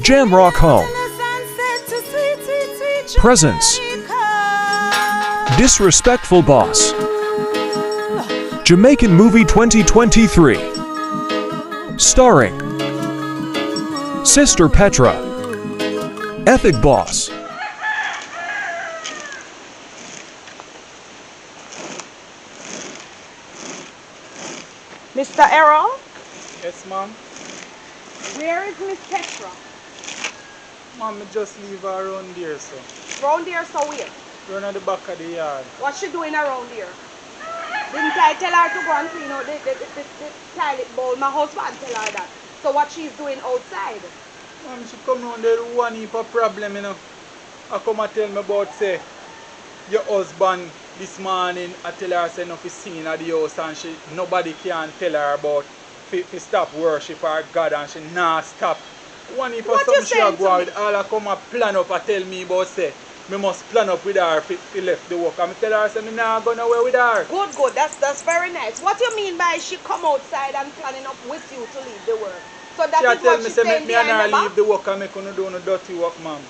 Jamrock Home. Presence. Disrespectful Boss. Jamaican Movie 2023. Starring Sister Petra. Ethic Boss. Mr. Errol? Yes, ma'am. Where is Miss Petra? Ma'am, I just leave her around there, so. Round here, so where? Run at the back of the yard. What's she doing around here? Didn't I tell her to go and clean out the toilet bowl? My husband tell her that. So what she's doing outside? Ma'am, she come round there with one heap of problem, you know. I come and tell me about, say, your husband this morning, I tell her, say, no, seen at the house and nobody can tell her about to stop worship our God and she not stop. One heap of something she go out with, all I come and plan up and tell me about, say, me must plan up with her if left the work. And I tell her, say, me not go nowhere with her. Good. That's very nice. What you mean by she come outside and planning up with you to leave the work? So that is what she's saying me and her leave the work and make her do no dirty work, ma'am.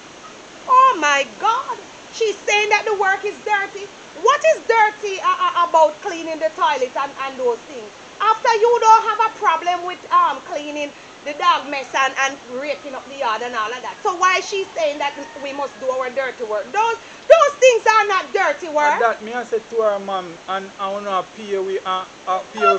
Oh my God. She's saying that the work is dirty. What is dirty about cleaning the toilet and those things? After you don't have a problem with cleaning the dog mess and raking up the yard and all of that. So why is she saying that we must do our dirty work? Those things are not dirty work. And that me I said to her, ma'am, and I want to pay we to do a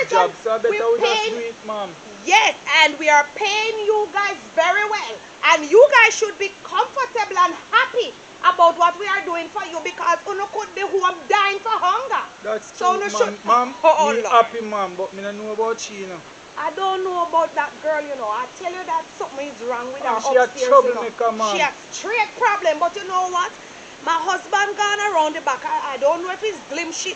job. So I better we just do it, ma'am. Yes, and we are paying you guys very well. And you guys should be comfortable and happy about what we are doing for you, because you could be home dying for hunger. That's so true, ma'am. Me happy, ma'am, but me don't know about she, you know. I don't know about that girl, you know. I tell you that something is wrong with her upstairs, she ma'am. She has straight problem, but you know what? My husband gone around the back. I don't know if his glimpse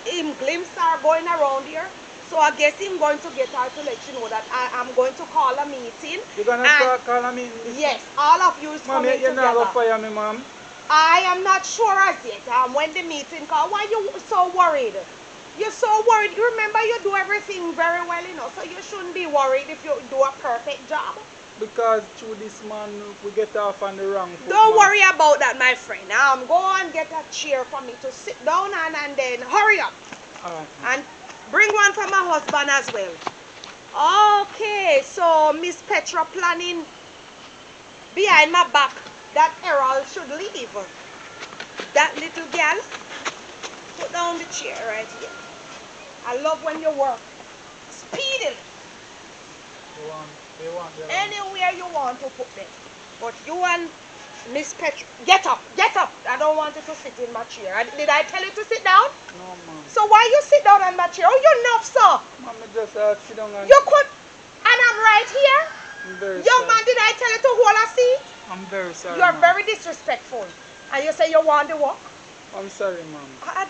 are going around here. So I guess I'm going to get her to let you know that I'm going to call a meeting. You're going to call a meeting? Yes, all of you is coming together. You're not going to fire me, ma'am? I am not sure as yet. When the meeting call, why you so worried? You're so worried. You remember you do everything very well, you know, so you shouldn't be worried if you do a perfect job. Because through this man, we get off on the wrong foot. Don't worry about that, my friend. Go and get a chair for me to sit down and then hurry up. And bring one for my husband as well. Okay, so Miss Petra planning behind my back that Errol should leave. That little girl, put down the chair right here. I love when you work speedily. Anywhere you want to put them. But you and Miss Petra, get up. I don't want you to sit in my chair. Did I tell you to sit down? No, ma'am. So why you sit down on my chair? Oh, you're enough, sir. Ma'am, just sit down and... You could, and I'm right here? I'm very Young sorry. man, did I tell you to hold a seat? I'm very sorry, You're very disrespectful. And you say you want the walk? I'm sorry, ma'am. I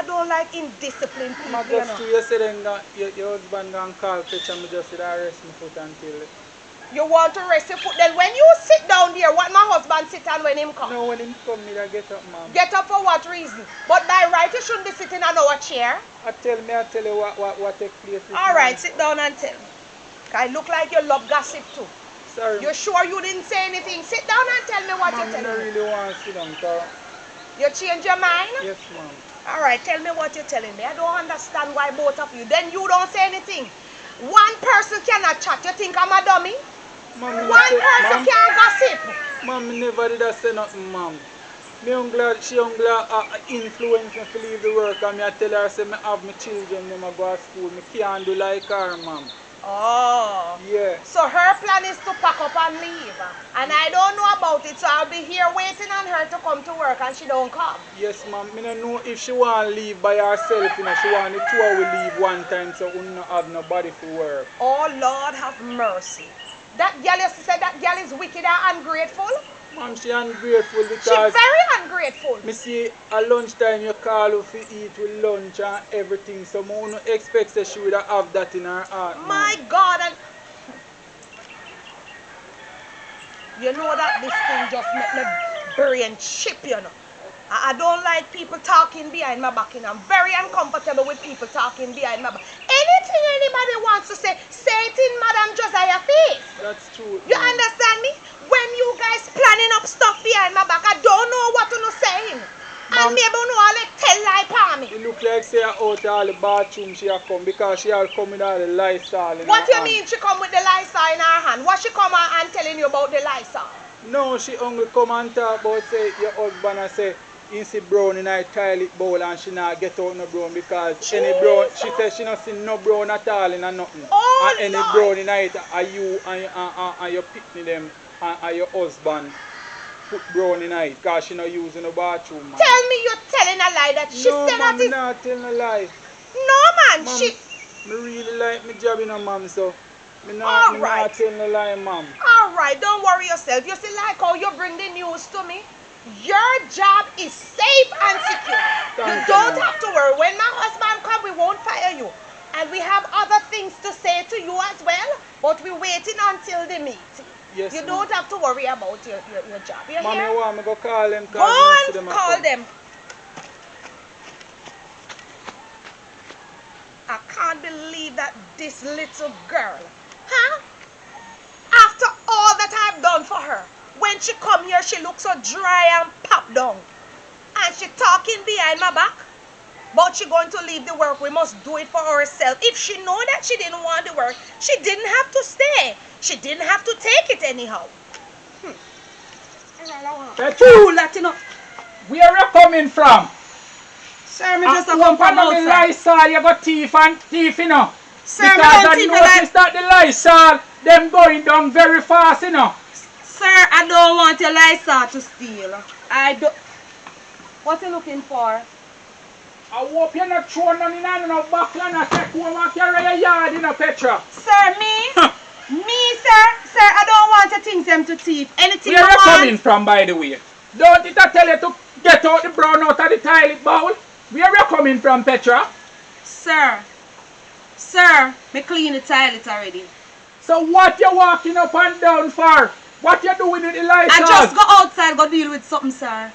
don't like indisciplined people. Ma'am, just to you said that your husband gonna call Petra, me just said I rest my foot until... You want to rest your foot? Then when you sit down there, what my husband sit on when him come? No, when him come, me get up, ma'am. Get up for what reason? But by right, you shouldn't be sitting on our chair. I tell you what take place. All right, sit down and tell. I look like you love gossip too. Sorry. You sure you didn't say anything? Sit down and tell me what you're telling me. I really want to sit down, sir. You change your mind? Yes, ma'am. All right, tell me what you're telling me. I don't understand why both of you. Then you don't say anything. One person cannot chat. You think I'm a dummy? Ma'am, one person can't gossip. Ma'am, never did I say nothing, ma'am. She influence me to leave the work, and I tell her, say, I have my children, them go to school. I can't do like her, ma'am. Oh. Yeah. So her plan is to pack up and leave. And I don't know about it, so I'll be here waiting on her to come to work and she don't come. Yes, ma'am. I don't know if she want to leave by herself, you know. She want the two of we leave one time so we don't have nobody for work. Oh, Lord have mercy. That girl, you said that girl is wicked and ungrateful? Ma'am, she ungrateful because... She's very ungrateful. Me see, at lunchtime you call her to eat with lunch and everything, so I don't expect that she would have that in her heart. My God, and you know that this thing just make me brain chip, you know. I don't like people talking behind my back, and I'm very uncomfortable with people talking behind my back. Anything anybody wants to say, say it in Madam Josiah's face. That's true. You understand me? When and maybe you know all the tell lie for me. It look like say out of all the bathroom she a come because she all come with all the Lysol in What her you hand. mean she come with the Lysol in her hand? What she come and telling you about the Lysol? No, she only come and talk about say your husband and say he see brown in her toilet bowl and she not get out no brown because any brown, she says she not see no brown at all in her nothing. Oh, and any Lord. brown in her it are you and your picnic them and your husband put brown in her because she not using the bathroom. Man. Tell me you're telling a lie that she no, said ma'am, that is... me not telling a lie. No, man, Ma'am, she... me really like my job, you know, ma'am, so me All not right. telling a lie, ma'am. All right, don't worry yourself. You see, like how you bring the news to me, your job is safe and secure. Thank You you, don't ma'am. have to worry. When my husband comes, we won't fire you. And we have other things to say to you as well, but we're waiting until the meeting. Yes, You ma'am. don't have to worry about your job. You Ma'am, hear? you want me go call them? Go and call them. I can't believe that this little girl, huh? After all that I've done for her, when she come here, she looks so dry and pop down. And she talking behind my back. But she going to leave the work. We must do it for herself. If she know that she didn't want the work, she didn't have to stay. She didn't have to take it anyhow. Petrol, Latino. where you coming from? Sir, me I just a come from open up the outside. Lysol, you got thief, you know. Sir, me because don't I thief notice that the Lysol, them going down very fast, you know. Sir, I don't want your Lysol to steal. I don't. What you looking for? I hope you're not throwing none in no backland and take home and carry your yard, you know, Petra. Sir, me? Me, sir? Sir, I don't want your things them to thief. Anything Where you you want. coming from, by the way? Don't it tell you to get out the brown out of the toilet bowl? Where you coming from, Petra? Sir, me clean the toilet already. So what you walking up and down for? What you doing with the Lysol? I just go outside, go deal with something, sir.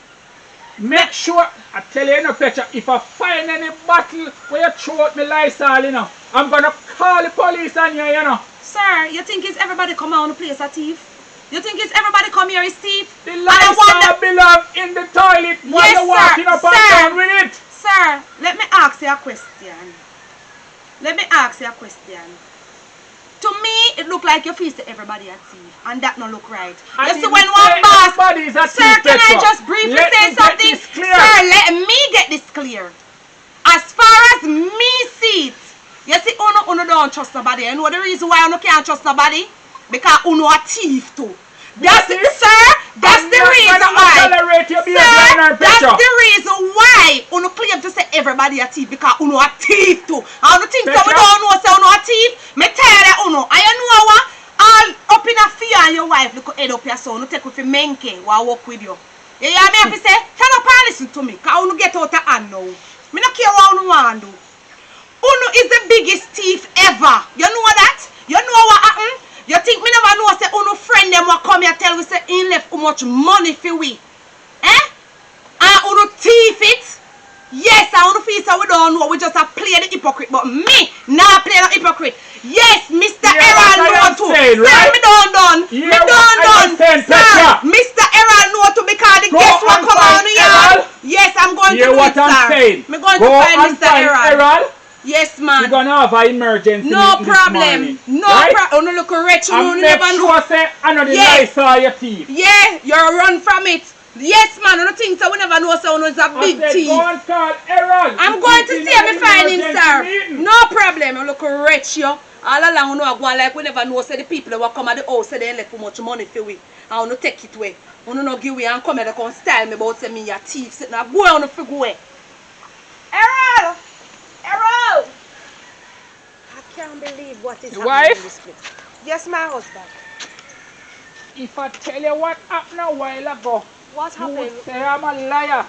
Make sure, I tell you, Petra, if I find any bottle where you throw out my Lysol, you know, I'm gonna call the police on you, you know. Sir, you think it's everybody come out on the place a thief? You think it's everybody come here is thief? The And I want Lysol belong in the toilet while Yes, you're walking sir, up and sir. down with it. Sir, let me ask you a question. To me, it look like you feel to everybody a thief, and that no look right. I You see, didn't when say one boss, everybody is a sir, thief, can I Petra. just briefly Let say me get something? this clear. Sir, let me get this clear. As far as me see it, you see, uno don't trust nobody. You know the reason why uno can't trust nobody? Because uno a thief too. That's it, sir. That's the reason why. Sir, that's the reason why uno claim to say everybody a thief because uno a thief too. And uno think so we Petra? don't know say uno a thief. Me tell you uno. And you know what? All up in a fear and your wife look head up your son. Uno take with your menke while walk with you. You hear me have to say? Shut up and listen to me. Because uno get out of hand now. Me not care what uno want do. Uno is the biggest thief ever. You know that? You know what happened? You think me never know say uno friend them will come here tell we say he left how much money for we? Eh? And uno thief it? Yes, I uno feel so we don't know. We just a play the hypocrite. But me, not play the hypocrite. Yes, Mr. Errol know too. Saying, Sir, right? me don't done. You Me hear what don't I done. am saying, Sir, Petra? Mr. Errol know too because the Go guest will and come find on the yard. Errol. Yes, I'm going Hear to do what it, I'm sir. saying? Me going Go to find and Mr. find Errol. Yes, man. We're gonna have an emergency No meeting this problem. morning, No right? problem. Uno look rich. Uno And make never know. sure say another Yes. Lysol your thief. Yeah, you're run from it. Yes, man. Uno think so we never know so uno is a big I said, thief. go and call Errol. I'm going to see me find him, emergency sir. meeting. No problem. I look rich, yo. All along, uno go on like we never know. Say the people that will come at the house say they left too much money for we. And uno take it away. Uno no give way and come here to come style me about say me a thief. Sit now go on for go away. Errol! Errol! I can't believe what is happening Wife? in this place. Yes, my husband. If I tell you what happened a while ago, What you would happened? say I'm a liar.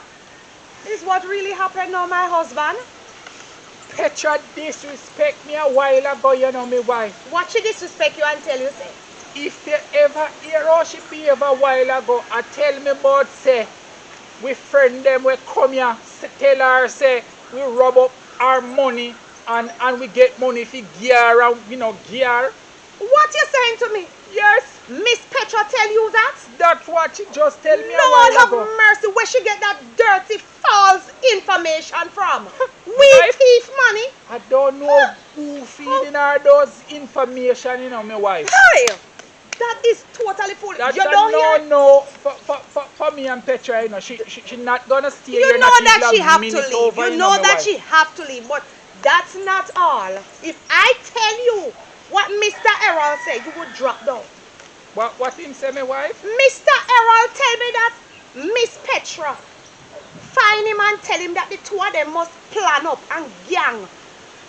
This is what really happened now, my husband. Petra disrespect me a while ago, you know me wife. What she disrespect you and tell you say? If you ever hear how she behave a while ago, I tell me about say, we friend them we come here, tell her say, we rub up our money and we get money for gear and you know gear. What you saying to me? Yes, Miss Petra tell you that? That's what she just tell me a Lord while have ago. mercy, where she get that dirty, false information from? We Wife? thief money? I don't know who feeding her those information, you know, my wife. Hey, that is totally foolish. That's You a don't hear? no for me and Petra, you know. She not gonna stay here. You know not that even she a have to minute leave. over, You know my that wife. she have to leave. But that's not all. If I tell you what Mr. Errol said, you would drop down. What him say, my wife? Mr. Errol tell me that Miss Petra find him and tell him that the two of them must plan up and gang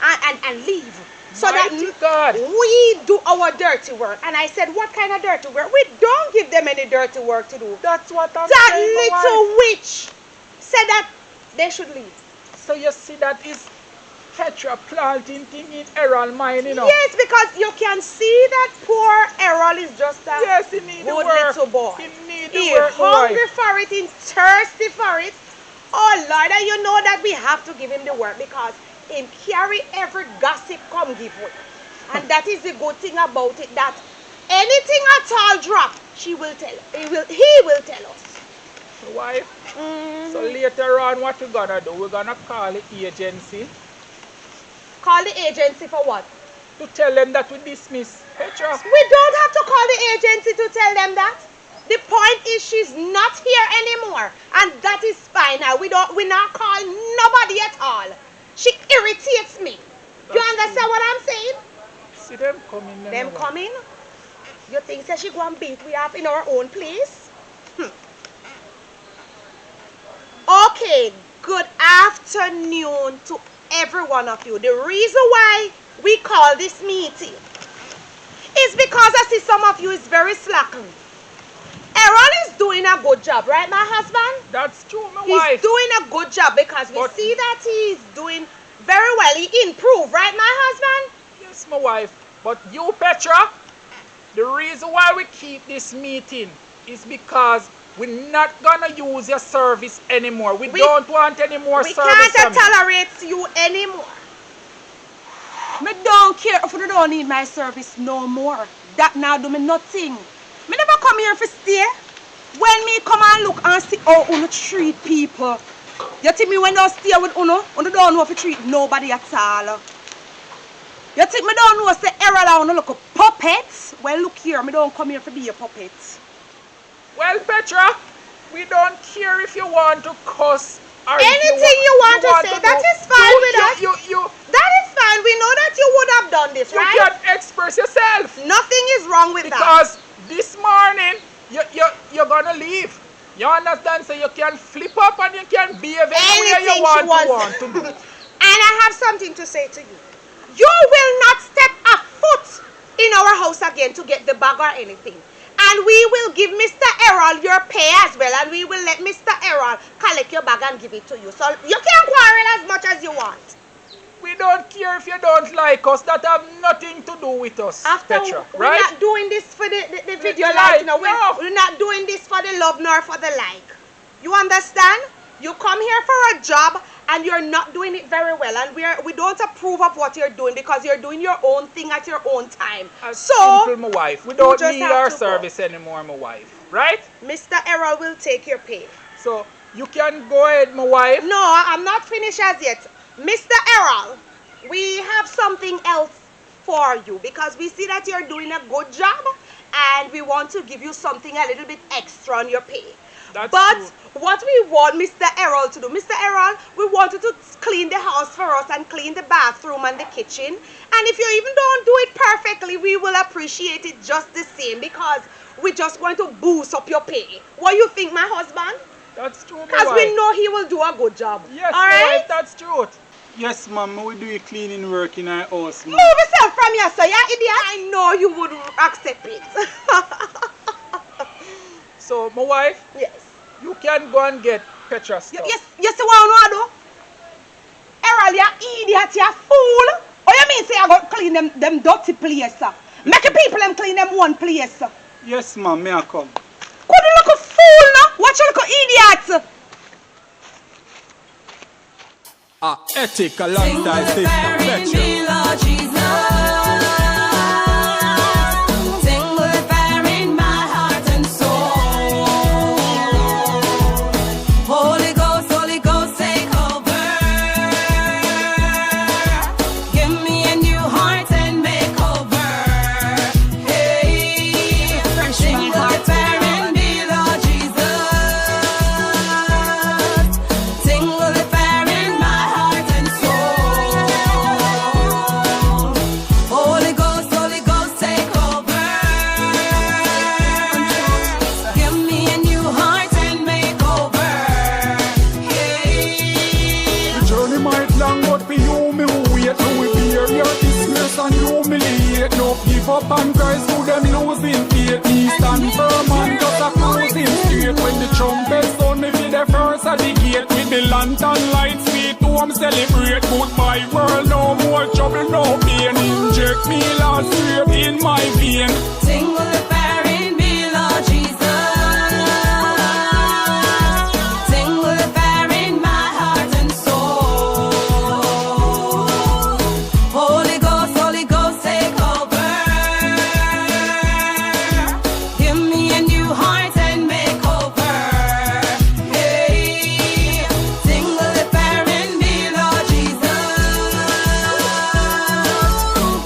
and leave. So Mighty that God. we do our dirty work. And I said, what kind of dirty work? We don't give them any dirty work to do. That's what I'm That saying, my wife. little witch said that they should leave. So you see that is Petra planting thing in Errol mind, you know. Yes, because you can see that poor Errol is just a Yes, he need the good work. little boy. He need the He work, my hungry wife. for it, he's thirsty for it. Oh Lord, and you know that we have to give him the work because him carry every gossip come give way. And that is the good thing about it, that anything at all drop, she will tell. He will tell us. My wife. So later on, what we're gonna do? We're gonna call the agency Call the agency for what? to tell them that we dismiss Petra. We don't have to call the agency to tell them that. The point is she's not here anymore, and that is fine now. We not call nobody at all. She irritates me. You That's understand what I'm saying? See them coming. Them coming? You think that she go and beat we up in our own place? Okay, good afternoon to every one of you. The reason why we call this meeting is because I see some of you is very slacking. Aaron is doing a good job, right, my husband? That's true, my He's wife. doing a good job because we But- see that he's doing very well. He improved, right, my husband? Yes, my wife. But you, Petra, the reason why we keep this meeting is because we're not gonna use your service anymore. We don't want any more We service can't from you. tolerate you anymore. Me don't care if you don't need my service no more. That now do me nothing. Me never come here for stay. When me come and look and see how you treat people. You think me when you stay with you don't know how to treat nobody at all. You think me don't know say Errol and look a puppet? Well look here, me don't come here to be a puppet. Well, Petra, we don't care if you want to cuss or if Anything you want to say, that is fine with us. You That is fine. We know that you would have done this, right? can express yourself. Nothing is wrong with that. Because this morning, you're gonna leave. You understand? So you can flip up and you can behave any way Anything you want she wants. to do. And I have something to say to you. You will not step a foot in our house again to get the bag or anything. And we will give Mr. Errol your pay as well. And we will let Mr. Errol collect your bag and give it to you. So you can quarrel as much as you want. We don't care if you don't like us. That have nothing to do with us, After Petra. we're Right? not doing this for the video The like, like, you know, no. we're not doing this for the love nor for the like. You understand? You come here for a job and you're not doing it very well, and we don't approve of what you're doing because you're doing your own thing at your own time. So Simple, my wife. We don't just need have our to go. service anymore, my wife. Right? Mr. Errol will take your pay. So you can go ahead, my wife. No, I'm not finished as yet. Mr. Errol, we have something else for you because we see that you're doing a good job and we want to give you something a little bit extra on your pay. That's But true. what we want Mr. Errol to do, Mr. Errol, we want you to clean the house for us and clean the bathroom and the kitchen. And if you even don't do it perfectly, we will appreciate it just the same because we're just going to boost up your pay. What do you think, my husband? That's true, my Because wife. we know he will do a good job. Yes, all my right? wife, that's true. Yes, ma'am, we do a cleaning work in our house. Move yourself from here, so you idiot. I know you would accept it. So, my wife, Yes. you can go and get Petra stuff. Yes, you see what I do? Errol, you idiot, you fool. Oh, you mean say I got clean them dirty place? Make the people them clean them one place. Yes, ma'am, may I come? Could you look a fool now? Watch you look a idiot. Ethic alongside sister Petra. lantern light, sweet home celebrate. Goodbye world, no more trouble, no pain. Inject me last year in my vein. Sing with the fire in me, Lord Jesus. Sing with the fire in my heart and soul. Holy Ghost, take over. Give me a new heart and make over. Hey, sing with the fire in me, Lord Jesus.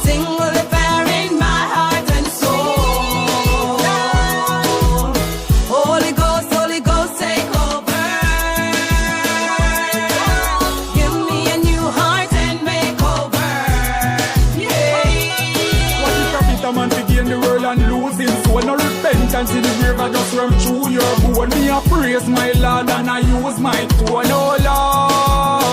Sing with the fire in my heart and soul. Holy Ghost, take over. Give me a new heart and make over. Yeah. What is a bitter man to gain the world and lose his soul? No repentance in the grave, I just run through your bone. Me a praise my Lord and I use my tone, oh Lord.